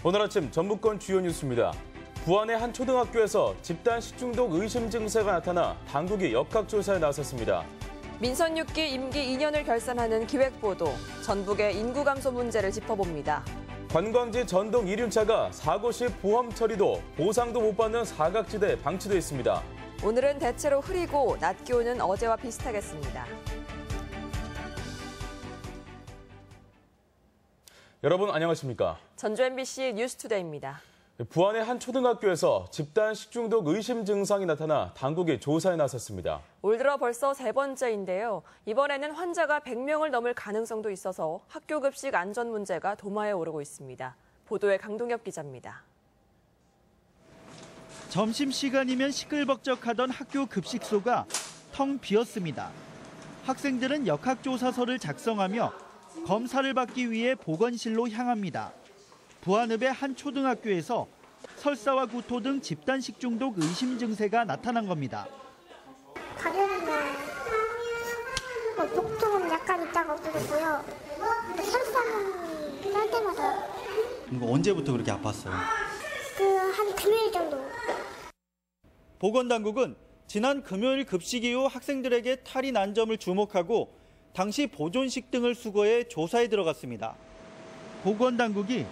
오늘 아침 전북권 주요 뉴스입니다. 부안의 한 초등학교에서 집단 식중독 의심 증세가 나타나 당국이 역학조사에 나섰습니다. 민선 6기 임기 2년을 결산하는 기획보도, 전북의 인구 감소 문제를 짚어봅니다. 관광지 전동 이륜차가 사고 시 보험 처리도 보상도 못 받는 사각지대에 방치돼 있습니다. 오늘은 대체로 흐리고 낮 기온은 어제와 비슷하겠습니다. 여러분 안녕하십니까? 전주 MBC 뉴스투데이입니다. 부안의 한 초등학교에서 집단 식중독 의심 증상이 나타나 당국이 조사에 나섰습니다. 올 들어 벌써 세 번째인데요. 이번에는 환자가 100명을 넘을 가능성도 있어서 학교 급식 안전 문제가 도마에 오르고 있습니다. 보도에 강동엽 기자입니다. 점심시간이면 시끌벅적하던 학교 급식소가 텅 비었습니다. 학생들은 역학조사서를 작성하며 검사를 받기 위해 보건실로 향합니다. 부안읍의 한 초등학교에서 설사와 구토 등 집단 식중독 의심 증세가 나타난 겁니다. 가려움이나 목통은 약간 있다가 없어졌고요. 설사는 할 때마다. 언제부터 그렇게 아팠어요? 한 금요일 정도. 보건당국은 지난 금요일 급식 이후 학생들에게 탈이 난 점을 주목하고 당시 보존식 등을 수거해 조사에 들어갔습니다. 보건당국이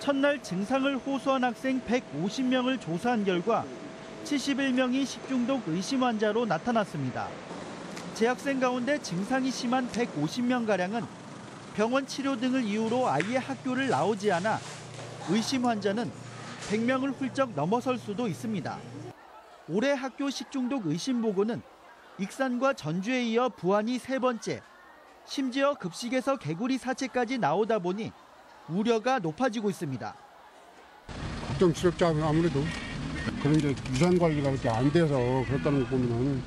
첫날 증상을 호소한 학생 150명을 조사한 결과 71명이 식중독 의심 환자로 나타났습니다. 재학생 가운데 증상이 심한 150명가량은 병원 치료 등을 이유로 아예 학교를 나오지 않아 의심 환자는 100명을 훌쩍 넘어설 수도 있습니다. 올해 학교 식중독 의심 보고는 익산과 전주에 이어 부안이 세 번째, 심지어 급식에서 개구리 사체까지 나오다 보니 우려가 높아지고 있습니다. 걱정스럽지 아무래도. 그런데 유산 관리가 그렇게 안 돼서 그렇다는 거 보면은.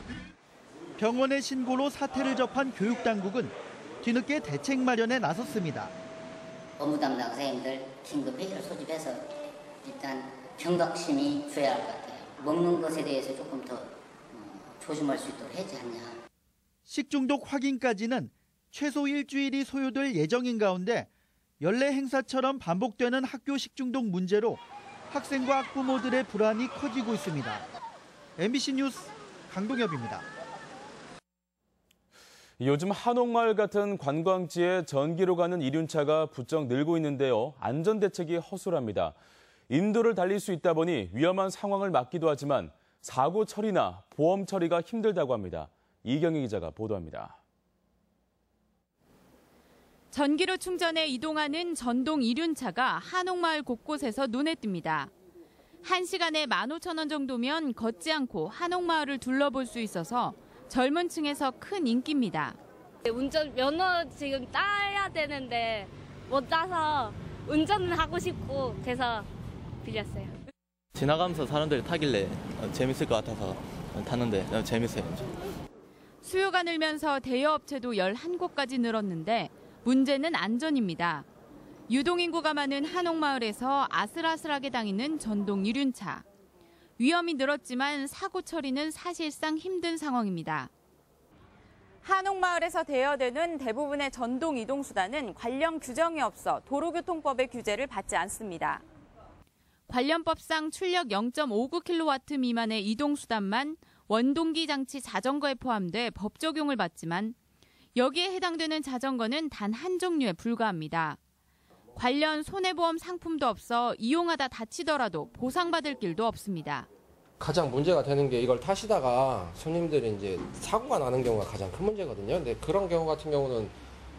병원의 신고로 사태를 접한 교육당국은 뒤늦게 대책 마련에 나섰습니다. 업무 담당 선생님들 긴급 회의를 소집해서 일단 경각심이 줘야 할 것 같아요. 먹는 것에 대해서 조금 더 조심할 수 있도록 하지 않냐. 식중독 확인까지는 최소 일주일이 소요될 예정인 가운데 연례 행사처럼 반복되는 학교 식중독 문제로 학생과 학부모들의 불안이 커지고 있습니다. MBC 뉴스 강동엽입니다. 요즘 한옥마을 같은 관광지에 전기로 가는 이륜차가 부쩍 늘고 있는데요. 안전대책이 허술합니다. 인도를 달릴 수 있다 보니 위험한 상황을 막기도 하지만 사고 처리나 보험 처리가 힘들다고 합니다. 이경희 기자가 보도합니다. 전기로 충전해 이동하는 전동 이륜차가 한옥마을 곳곳에서 눈에 띕니다. 1시간에 15,000원 정도면 걷지 않고 한옥마을을 둘러볼 수 있어서 젊은 층에서 큰 인기입니다. 운전 면허 지금 따야 되는데 못 따서 운전을 하고 싶고 그래서 빌렸어요. 지나가면서 사람들이 타길래 재밌을 것 같아서 탔는데 재밌어요. 수요가 늘면서 대여업체도 11곳까지 늘었는데 문제는 안전입니다. 유동인구가 많은 한옥마을에서 아슬아슬하게 다니는 전동 이륜차. 위험이 늘었지만 사고 처리는 사실상 힘든 상황입니다. 한옥마을에서 대여되는 대부분의 전동 이동수단은 관련 규정이 없어 도로교통법의 규제를 받지 않습니다. 관련법상 출력 0.59kW 미만의 이동수단만 원동기 장치 자전거에 포함돼 법 적용을 받지만 여기에 해당되는 자전거는 단 한 종류에 불과합니다. 관련 손해보험 상품도 없어 이용하다 다치더라도 보상받을 길도 없습니다. 가장 문제가 되는 게 이걸 타시다가 손님들이 이제 사고가 나는 경우가 가장 큰 문제거든요. 근데 그런 경우 같은 경우는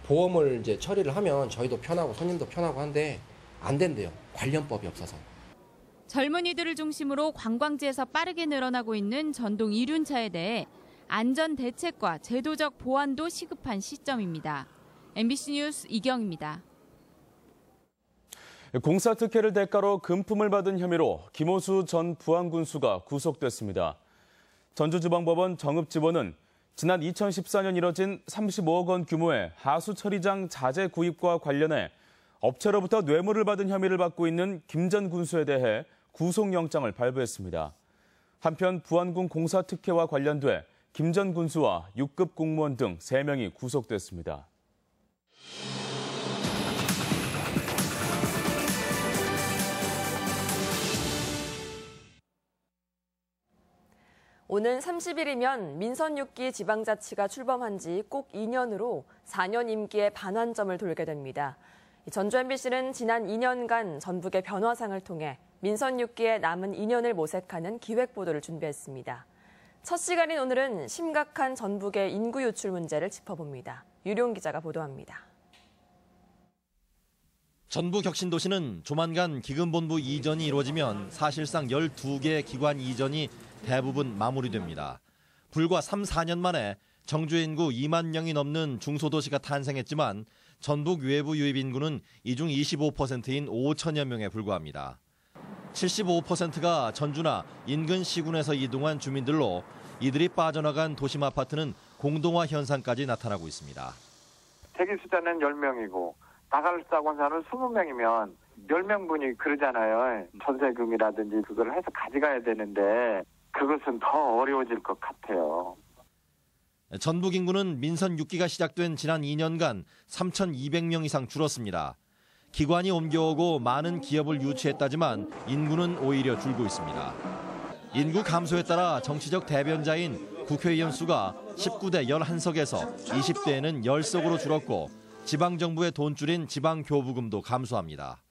보험을 이제 처리를 하면 저희도 편하고 손님도 편하고 한데 안 된대요. 관련법이 없어서. 젊은이들을 중심으로 관광지에서 빠르게 늘어나고 있는 전동 이륜차에 대해 안전 대책과 제도적 보완도 시급한 시점입니다. MBC 뉴스 이경입니다. 공사 특혜를 대가로 금품을 받은 혐의로 김호수 전 부안군수가 구속됐습니다. 전주지방법원 정읍지원은 지난 2014년 이뤄진 35억 원 규모의 하수 처리장 자재 구입과 관련해 업체로부터 뇌물을 받은 혐의를 받고 있는 김 전 군수에 대해 구속영장을 발부했습니다. 한편 부안군 공사 특혜와 관련돼 김 전 군수와 6급 공무원 등 3명이 구속됐습니다. 오는 30일이면 민선 6기 지방자치가 출범한 지 꼭 2년으로 4년 임기의 반환점을 돌게 됩니다. 전주 MBC는 지난 2년간 전북의 변화상을 통해 민선 6기의 남은 2년을 모색하는 기획보도를 준비했습니다. 첫 시간인 오늘은 심각한 전북의 인구 유출 문제를 짚어봅니다. 유룡 기자가 보도합니다. 전북혁신도시는 조만간 기금본부 이전이 이루어지면 사실상 12개의 기관 이전이 대부분 마무리됩니다. 불과 3, 4년 만에 정주 인구 2만 명이 넘는 중소도시가 탄생했지만 전북 외부 유입 인구는 이 중 25%인 5천여 명에 불과합니다. 75%가 전주나 인근 시군에서 이동한 주민들로 이들이 빠져나간 도심 아파트는 공동화 현상까지 나타나고 있습니다. 대기 숫자는 10명이고 나갈 사고사는 20명이면 10명분이 그러잖아요. 전세금이라든지 그걸 해서 가져가야 되는데 그것은 더 어려워질 것 같아요. 전북 인구는 민선 6기가 시작된 지난 2년간 3,200명 이상 줄었습니다. 기관이 옮겨오고 많은 기업을 유치했다지만 인구는 오히려 줄고 있습니다. 인구 감소에 따라 정치적 대변자인 국회의원 수가 19대 11석에서 20대에는 10석으로 줄었고 지방정부의 돈줄인 지방교부금도 감소합니다.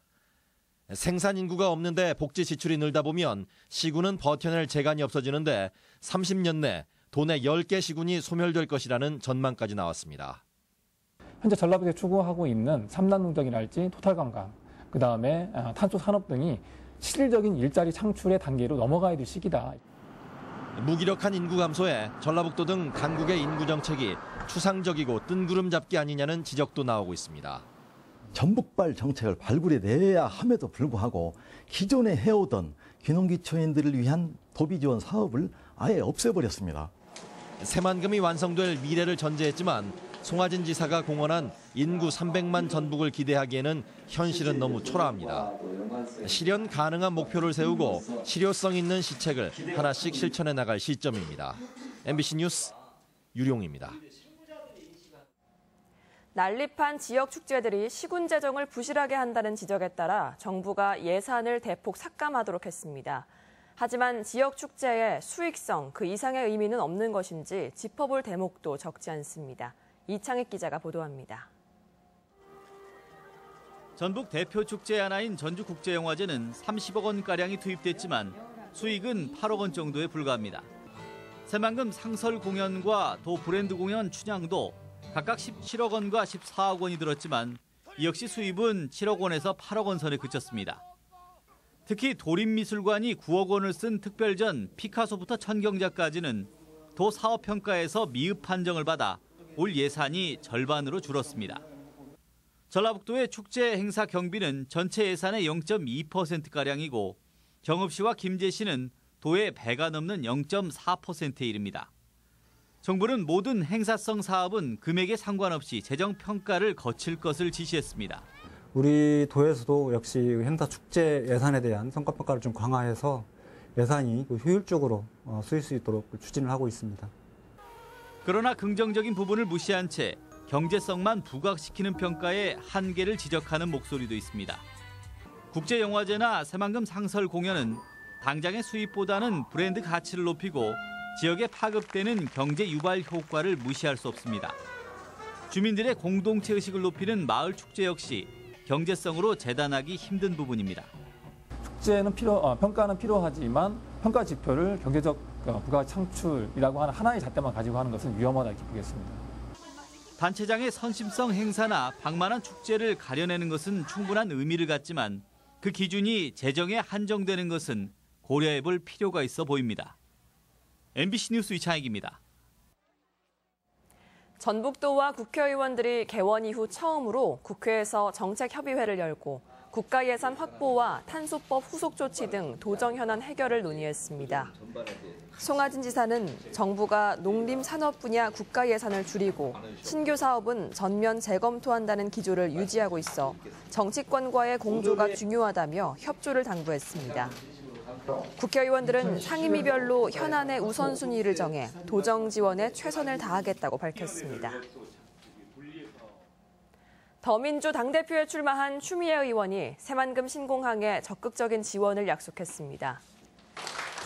생산 인구가 없는데 복지 지출이 늘다 보면 시군은 버텨낼 재간이 없어지는데 30년 내 도내 10개 시군이 소멸될 것이라는 전망까지 나왔습니다. 현재 전라북도에 추구하고 있는 3단 농장이랄지 토탈 관광, 그다음에 탄소 산업 등이 실질적인 일자리 창출의 단계로 넘어가야 될 시기다. 무기력한 인구 감소에 전라북도 등 당국의 인구 정책이 추상적이고 뜬구름 잡기 아니냐는 지적도 나오고 있습니다. 전북발 정책을 발굴해내야 함에도 불구하고 기존에 해오던 귀농귀촌인들을 위한 도비 지원 사업을 아예 없애버렸습니다. 새만금이 완성될 미래를 전제했지만 송하진 지사가 공언한 인구 300만 전북을 기대하기에는 현실은 너무 초라합니다. 실현 가능한 목표를 세우고 실효성 있는 시책을 하나씩 실천해 나갈 시점입니다. MBC 뉴스 유룡입니다. 난립한 지역 축제들이 시군 재정을 부실하게 한다는 지적에 따라 정부가 예산을 대폭 삭감하도록 했습니다. 하지만 지역 축제의 수익성, 그 이상의 의미는 없는 것인지 짚어볼 대목도 적지 않습니다. 이창익 기자가 보도합니다. 전북 대표 축제 하나인 전주국제영화제는 30억 원가량이 투입됐지만 수익은 8억 원 정도에 불과합니다. 새만금 상설 공연과 도 브랜드 공연 춘향도 각각 17억 원과 14억 원이 들었지만 이 역시 수입은 7억 원에서 8억 원 선에 그쳤습니다. 특히 도림미술관이 9억 원을 쓴 특별전 피카소부터 천경작까지는 도 사업평가에서 미흡 판정을 받아 올 예산이 절반으로 줄었습니다. 전라북도의 축제 행사 경비는 전체 예산의 0.2%가량이고 경읍시와 김제시는 도의 배가 넘는 0.4%에 이릅니다. 정부는 모든 행사성 사업은 금액에 상관없이 재정평가를 거칠 것을 지시했습니다. 우리 도에서도 역시 행사 축제 예산에 대한 성과평가를 좀 강화해서 예산이 효율적으로 쓰일 수 있도록 추진을 하고 있습니다. 그러나 긍정적인 부분을 무시한 채 경제성만 부각시키는 평가에 한계를 지적하는 목소리도 있습니다. 국제영화제나 새만금 상설 공연은 당장의 수입보다는 브랜드 가치를 높이고 지역에 파급되는 경제 유발 효과를 무시할 수 없습니다. 주민들의 공동체 의식을 높이는 마을 축제 역시 경제성으로 재단하기 힘든 부분입니다. 축제는 평가는 필요하지만 평가 지표를 경제적 부가 창출이라고 하는 하나의 잣대만 가지고 하는 것은 위험하다 이렇게 보겠습니다. 단체장의 선심성 행사나 방만한 축제를 가려내는 것은 충분한 의미를 갖지만 그 기준이 재정에 한정되는 것은 고려해볼 필요가 있어 보입니다. MBC 뉴스 이창익입니다. 전북도와 국회의원들이 개원 이후 처음으로 국회에서 정책협의회를 열고 국가예산 확보와 탄소법 후속 조치 등 도정 현안 해결을 논의했습니다. 송하진 지사는 정부가 농림 산업 분야 국가 예산을 줄이고 신규 사업은 전면 재검토한다는 기조를 유지하고 있어 정치권과의 공조가 중요하다며 협조를 당부했습니다. 국회의원들은 상임위별로 현안의 우선순위를 정해 도정 지원에 최선을 다하겠다고 밝혔습니다. 더민주 당대표에 출마한 추미애 의원이 새만금 신공항에 적극적인 지원을 약속했습니다.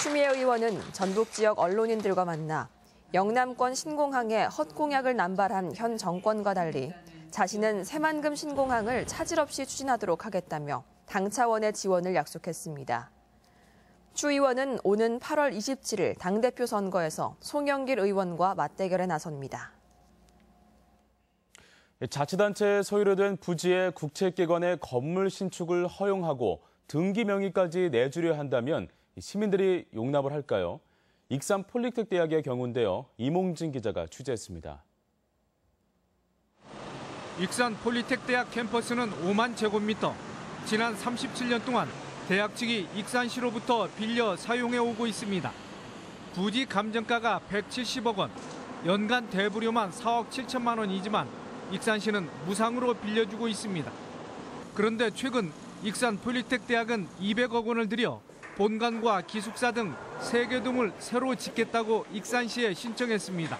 추미애 의원은 전북 지역 언론인들과 만나 영남권 신공항에 헛공약을 남발한 현 정권과 달리 자신은 새만금 신공항을 차질 없이 추진하도록 하겠다며 당 차원의 지원을 약속했습니다. 추 의원은 오는 8월 27일 당대표 선거에서 송영길 의원과 맞대결에 나섭니다. 자치단체에 소유로 된 부지의 국책기관의 건물 신축을 허용하고 등기 명의까지 내주려 한다면 시민들이 용납을 할까요? 익산 폴리텍대학의 경우인데요. 이몽진 기자가 취재했습니다. 익산 폴리텍대학 캠퍼스는 5만 제곱미터. 지난 37년 동안 대학 측이 익산시로부터 빌려 사용해 오고 있습니다. 부지 감정가가 170억 원, 연간 대부료만 4억 7천만 원이지만 익산시는 무상으로 빌려주고 있습니다. 그런데 최근 익산 폴리텍대학은 200억 원을 들여 본관과 기숙사 등 3개 동을 새로 짓겠다고 익산시에 신청했습니다.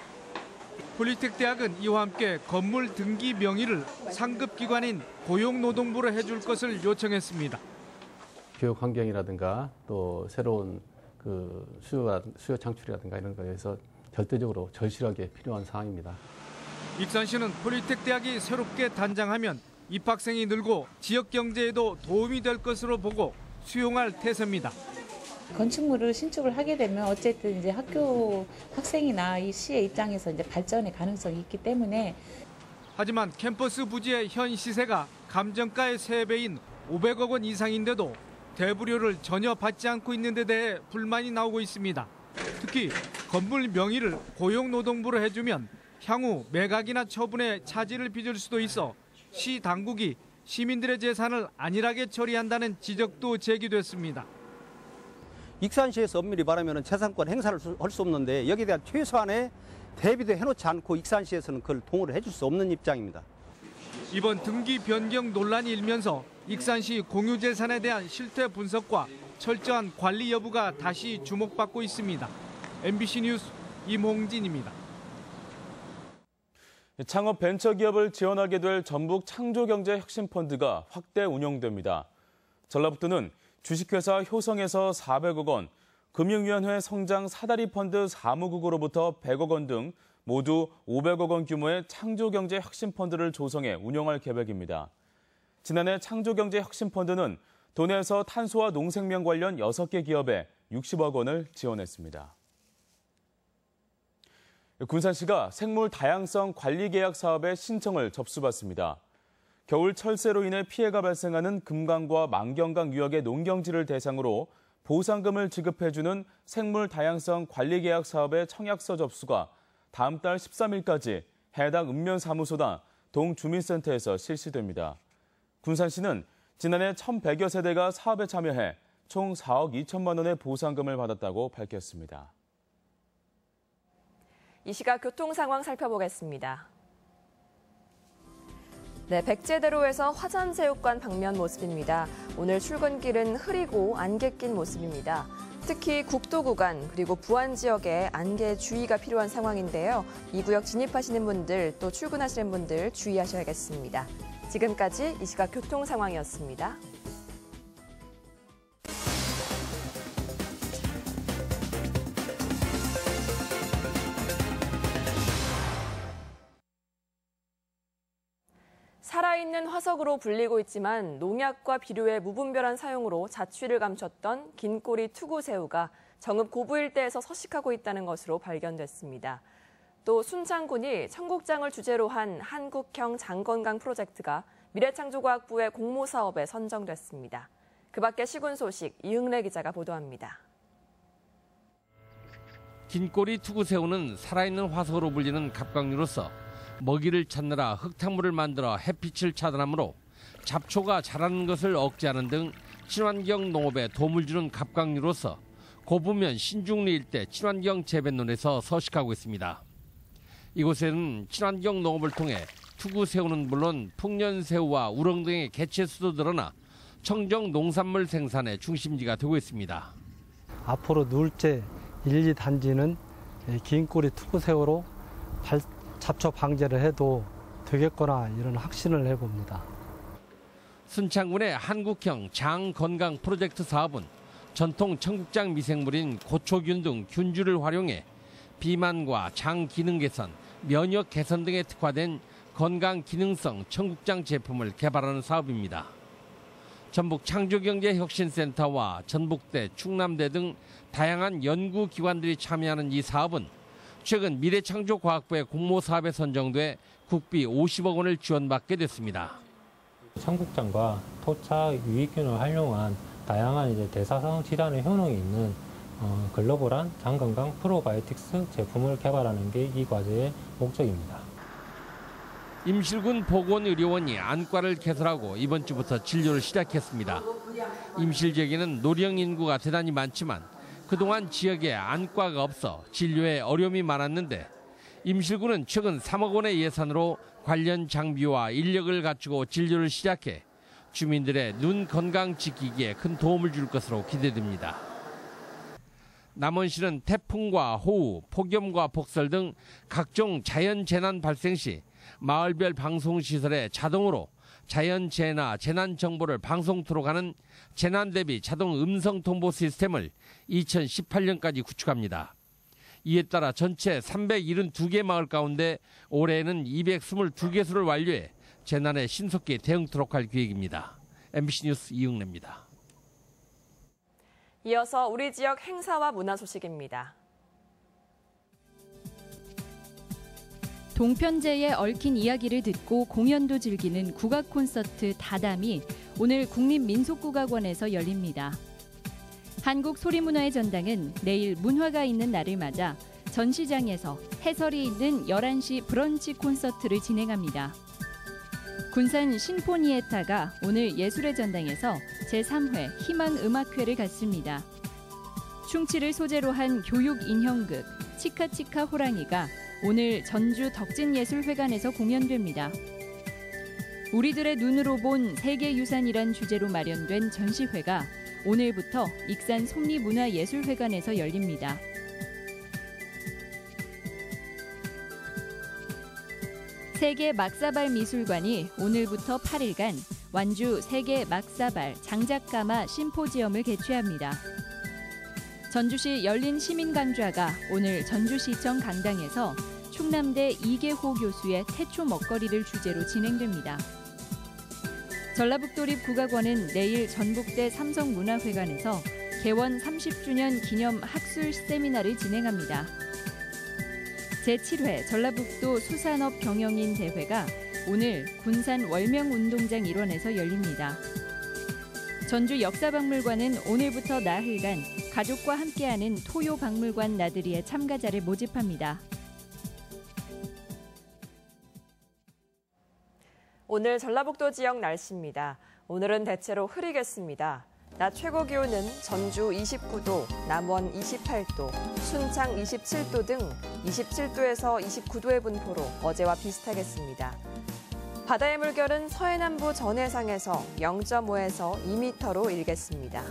폴리텍대학은 이와 함께 건물 등기 명의를 상급기관인 고용노동부로 해줄 것을 요청했습니다. 교육 환경이라든가 또 새로운 수요 창출이라든가 이런 거에서 절대적으로 절실하게 필요한 사항입니다. 익산시는 폴리텍대학이 새롭게 단장하면 입학생이 늘고 지역 경제에도 도움이 될 것으로 보고 수용할 태세입니다. 건축물을 신축을 하게 되면 어쨌든 이제 학교 학생이나 이 시의 입장에서 이제 발전의 가능성이 있기 때문에. 하지만 캠퍼스 부지의 현 시세가 감정가의 3배인 500억 원 이상인데도 대부료를 전혀 받지 않고 있는 데 대해 불만이 나오고 있습니다. 특히 건물 명의를 고용노동부로 해주면 향후 매각이나 처분에 차질을 빚을 수도 있어 시 당국이 시민들의 재산을 안일하게 처리한다는 지적도 제기됐습니다. 익산시에서 엄밀히 말하면 재산권 행사를 할 수 없는데 여기에 대한 최소한의 대비도 해놓지 않고 익산시에서는 그걸 동의를 해줄 수 없는 입장입니다. 이번 등기 변경 논란이 일면서 익산시 공유재산에 대한 실태 분석과 철저한 관리 여부가 다시 주목받고 있습니다. MBC 뉴스 임홍진입니다. 창업 벤처기업을 지원하게 될 전북 창조경제혁신펀드가 확대 운영됩니다. 전라북도는 주식회사 효성에서 400억 원, 금융위원회 성장 사다리펀드 사무국으로부터 100억 원 등 모두 500억 원 규모의 창조경제혁신펀드를 조성해 운영할 계획입니다. 지난해 창조경제혁신펀드는 도내에서 탄소와 농생명 관련 6개 기업에 60억 원을 지원했습니다. 군산시가 생물 다양성 관리 계약 사업에 신청을 접수받습니다. 겨울 철새로 인해 피해가 발생하는 금강과 만경강 유역의 농경지를 대상으로 보상금을 지급해주는 생물 다양성 관리 계약 사업의 청약서 접수가 다음 달 13일까지 해당 읍면사무소나 동주민센터에서 실시됩니다. 군산시는 지난해 1,100여 세대가 사업에 참여해 총 4억 2천만 원의 보상금을 받았다고 밝혔습니다. 이 시각 교통 상황 살펴보겠습니다. 네, 백제대로에서 화전체육관 방면 모습입니다. 오늘 출근길은 흐리고 안개 낀 모습입니다. 특히 국도 구간 그리고 부안 지역에 안개 주의가 필요한 상황인데요. 이 구역 진입하시는 분들 또 출근하시는 분들 주의하셔야겠습니다. 지금까지 이 시각 교통 상황이었습니다. 살아있는 화석으로 불리고 있지만 농약과 비료의 무분별한 사용으로 자취를 감췄던 긴꼬리 투구새우가 정읍 고부 일대에서 서식하고 있다는 것으로 발견됐습니다. 또 순창군이 청국장을 주제로 한 한국형 장건강 프로젝트가 미래창조과학부의 공모사업에 선정됐습니다. 그 밖의 시군 소식 이흥래 기자가 보도합니다. 긴꼬리 투구새우는 살아있는 화석으로 불리는 갑각류로서 먹이를 찾느라 흙탕물을 만들어 햇빛을 차단하므로 잡초가 자라는 것을 억제하는 등 친환경 농업에 도움을 주는 갑각류로서 고부면 신중리 일대 친환경 재배논에서 서식하고 있습니다. 이곳에는 친환경 농업을 통해 투구새우는 물론 풍년새우와 우렁 등의 개체수도 늘어나 청정 농산물 생산의 중심지가 되고 있습니다. 앞으로 누울째 1, 2단지는 긴꼬리 투구새우로 잡초 방제를 해도 되겠거나 이런 확신을 해봅니다. 순창군의 한국형 장건강 프로젝트 사업은 전통 청국장 미생물인 고초균 등 균주를 활용해 비만과 장 기능 개선, 면역 개선 등에 특화된 건강 기능성 청국장 제품을 개발하는 사업입니다. 전북 창조경제혁신센터와 전북대, 충남대 등 다양한 연구기관들이 참여하는 이 사업은 최근 미래창조과학부의 공모사업에 선정돼 국비 50억 원을 지원받게 됐습니다. 청국장과 토착 유익균을 활용한 다양한 대사성 질환의 효능이 있는 글로벌한 장건강 프로바이오틱스 제품을 개발하는 게 이 과제의 목적입니다. 임실군 보건의료원이 안과를 개설하고 이번 주부터 진료를 시작했습니다. 임실 지역에는 노령 인구가 대단히 많지만 그동안 지역에 안과가 없어 진료에 어려움이 많았는데 임실군은 최근 3억 원의 예산으로 관련 장비와 인력을 갖추고 진료를 시작해 주민들의 눈 건강 지키기에 큰 도움을 줄 것으로 기대됩니다. 남원시는 태풍과 호우, 폭염과 폭설 등 각종 자연재난 발생 시 마을별 방송시설에 자동으로 자연재해나 재난 정보를 방송토록 하는 재난대비 자동 음성통보 시스템을 2018년까지 구축합니다. 이에 따라 전체 372개 마을 가운데 올해에는 222개소를 완료해 재난에 신속히 대응토록 할 계획입니다. MBC 뉴스 이응래입니다. 이어서 우리 지역 행사와 문화 소식입니다. 동편제에 얽힌 이야기를 듣고 공연도 즐기는 국악 콘서트 다담이 오늘 국립민속국악원에서 열립니다. 한국소리문화의 전당은 내일 문화가 있는 날을 맞아 전시장에서 해설이 있는 11시 브런치 콘서트를 진행합니다. 군산 신포니에타가 오늘 예술의 전당에서 제3회 희망음악회를 갖습니다. 충치를 소재로 한 교육 인형극 치카치카 호랑이가 오늘 전주 덕진예술회관에서 공연됩니다. 우리들의 눈으로 본 세계유산이란 주제로 마련된 전시회가 오늘부터 익산 속리문화예술회관에서 열립니다. 세계 막사발 미술관이 오늘부터 8일간 완주 세계 막사발 장작가마 심포지엄을 개최합니다. 전주시 열린 시민강좌가 오늘 전주시청 강당에서 충남대 이계호 교수의 태초 먹거리를 주제로 진행됩니다. 전라북도립 국악원은 내일 전북대 삼성문화회관에서 개원 30주년 기념 학술 세미나를 진행합니다. 제7회 전라북도 수산업 경영인 대회가 오늘 군산 월명운동장 일원에서 열립니다. 전주 역사박물관은 오늘부터 나흘간 가족과 함께하는 토요박물관 나들이에 참가자를 모집합니다. 오늘 전라북도 지역 날씨입니다. 오늘은 대체로 흐리겠습니다. 낮 최고 기온은 전주 29도, 남원 28도, 순창 27도 등 27도에서 29도의 분포로 어제와 비슷하겠습니다. 바다의 물결은 서해남부 전해상에서 0.5에서 2m로 일겠습니다.